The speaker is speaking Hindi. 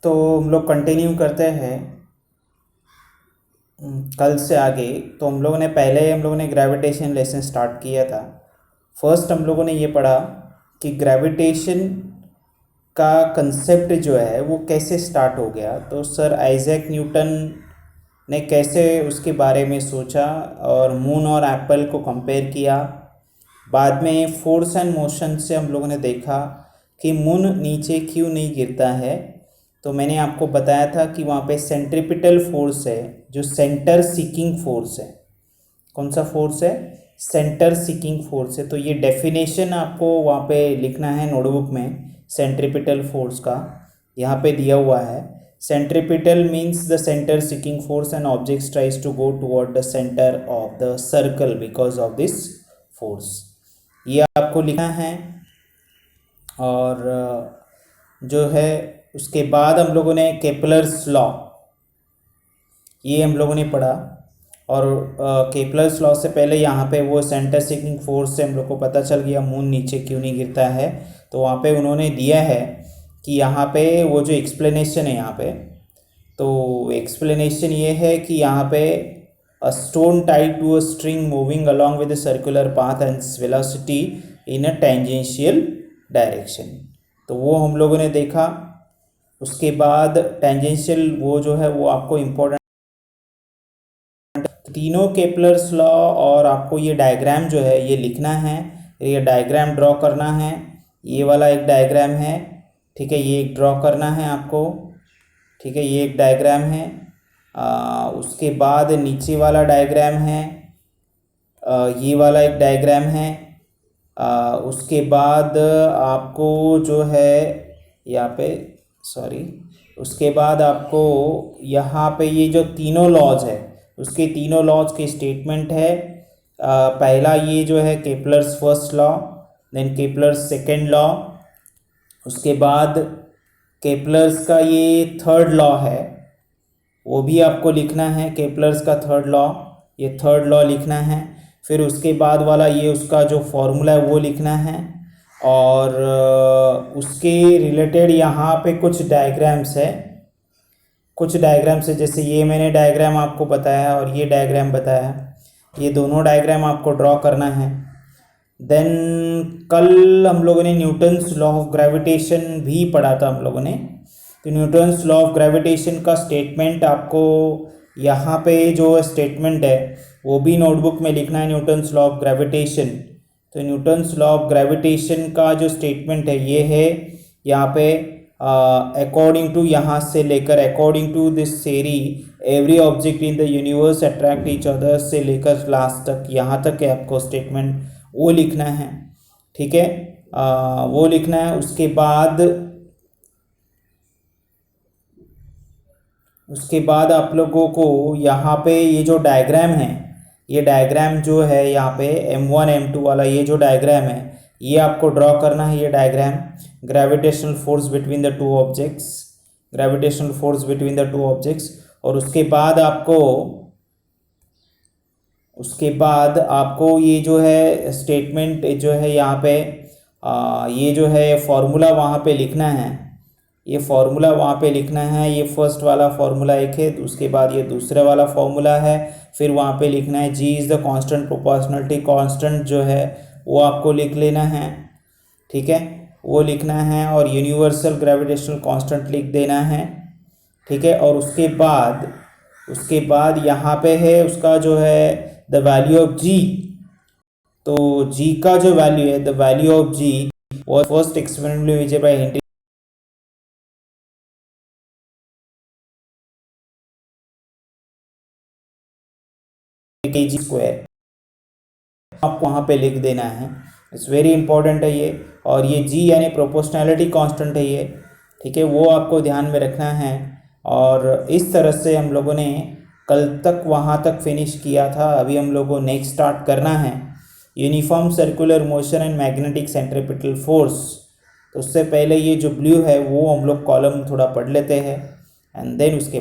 तो हम लोग कंटिन्यू करते हैं कल से आगे। तो हम लोगों ने ग्रेविटेशन लेसन स्टार्ट किया था। फर्स्ट हम लोगों ने ये पढ़ा कि ग्रेविटेशन का कंसेप्ट जो है वो कैसे स्टार्ट हो गया। तो सर आइजैक न्यूटन ने कैसे उसके बारे में सोचा और मून और एप्पल को कंपेयर किया। बाद में फोर्स एंड मोशन से हम लोगों ने देखा कि मून नीचे क्यों नहीं गिरता है। तो मैंने आपको बताया था कि वहाँ पे सेंट्रिपिटल फोर्स है जो सेंटर सीकिंग फोर्स है। कौन सा फोर्स है? सेंटर सीकिंग फोर्स है। तो ये डेफिनेशन आपको वहाँ पे लिखना है नोटबुक में सेंट्रिपिटल फोर्स का। यहाँ पे दिया हुआ है centripetal means the centre seeking force and objects tries to go toward the centre of the circle because of this force. ये आपको लिखना है। और जो है उसके बाद हम लोगों ने केपलर्स लॉ ये हम लोगों ने पढ़ा। और केपलर्स लॉ से पहले यहाँ पे वो सेंटर सीकिंग फोर्स से हम लोग को पता चल गया मून नीचे क्यों नहीं गिरता है। तो वहाँ पे उन्होंने दिया है कि यहाँ पे वो जो एक्सप्लेनेशन है यहाँ पे, तो एक्सप्लेनेशन ये है कि यहाँ पे a stone tied to a string moving along with a circular path and velocity in a tangential direction। तो वो हम लोगों ने देखा। उसके बाद टेंजेंशियल वो जो है वो आपको इम्पोर्टेंट तीनों केपलर्स लॉ और आपको ये डायग्राम जो है ये लिखना है, ये डायग्राम ड्रॉ करना है। ये वाला एक डायग्राम है, ठीक है, ये एक ड्रॉ करना है आपको, ठीक है, ये एक डायग्राम है। उसके बाद नीचे वाला डायग्राम है, ये वाला एक डायग्राम है। उसके बाद आपको जो है यहाँ पे उसके बाद आपको यहाँ पे ये जो तीनों लॉज है उसके तीनों लॉज के स्टेटमेंट है। पहला ये जो है Kepler's first law, then Kepler's second law, उसके बाद केपलर्स का ये थर्ड लॉ है वो भी आपको लिखना है। केपलर्स का थर्ड लॉ, ये थर्ड लॉ लिखना है। फिर उसके बाद वाला ये उसका जो फॉर्मूला है वो लिखना है। और उसके रिलेटेड यहाँ पे कुछ डायग्राम्स है, जैसे ये मैंने डायग्राम आपको बताया और ये डायग्राम बताया, ये दोनों डायग्राम आपको ड्रॉ करना है। देन कल हम लोगों ने न्यूटन्स लॉ ऑफ ग्रेविटेशन भी पढ़ा था हम लोगों ने। तो न्यूटन्स लॉ ऑफ ग्रेविटेशन का स्टेटमेंट आपको यहाँ पे जो स्टेटमेंट है वो भी नोटबुक में लिखना है, न्यूटन्स लॉ ऑफ ग्रेविटेशन। तो न्यूटन्स लॉ ऑफ ग्रेविटेशन का जो स्टेटमेंट है ये है यहाँ पे अकॉर्डिंग टू, यहाँ से लेकर according to this theory every object in the universe attract each other से लेकर लास्ट तक, यहाँ तक है आपको स्टेटमेंट वो लिखना है, ठीक है, वो लिखना है। उसके बाद आप लोगों को यहाँ पे ये जो डायग्राम है, ये डायग्राम जो है यहाँ पे M1 M2 वाला ये जो डायग्राम है ये आपको ड्रॉ करना है। ये diagram gravitational force between the two objects, gravitational force between the two objects. और उसके बाद आपको ये जो है स्टेटमेंट जो है यहाँ पे ये जो है फॉर्मूला वहाँ पे लिखना है, ये फॉर्मूला वहाँ पे लिखना है। ये फर्स्ट वाला फॉर्मूला एक है, उसके बाद ये दूसरा वाला फॉर्मूला है। फिर वहाँ पे लिखना है G is the constant, proportionality constant जो है वो आपको लिख लेना है, ठीक है, वो लिखना है। और यूनिवर्सल ग्रेविटेशनल कांस्टेंट लिख देना है, ठीक है। और उसके बाद यहाँ पे है उसका जो है द वैल्यू ऑफ जी। तो जी का जो वैल्यू है, the value of G was first experimentally measured by Henry kg square, आपको वहाँ पे लिख देना है। इट्स वेरी इंपॉर्टेंट है ये। और ये जी यानी प्रोपोर्शनैलिटी कांस्टेंट है ये, ठीक है, वो आपको ध्यान में रखना है। और इस तरह से हम लोगों ने कल तक वहाँ तक फिनिश किया था। अभी हम लोगों को नेक्स्ट स्टार्ट करना है uniform circular motion and magnetic centripetal force. तो उससे पहले ये जो ब्लू है वो हम लोग कॉलम थोड़ा पढ़ लेते हैं एंड देन उसके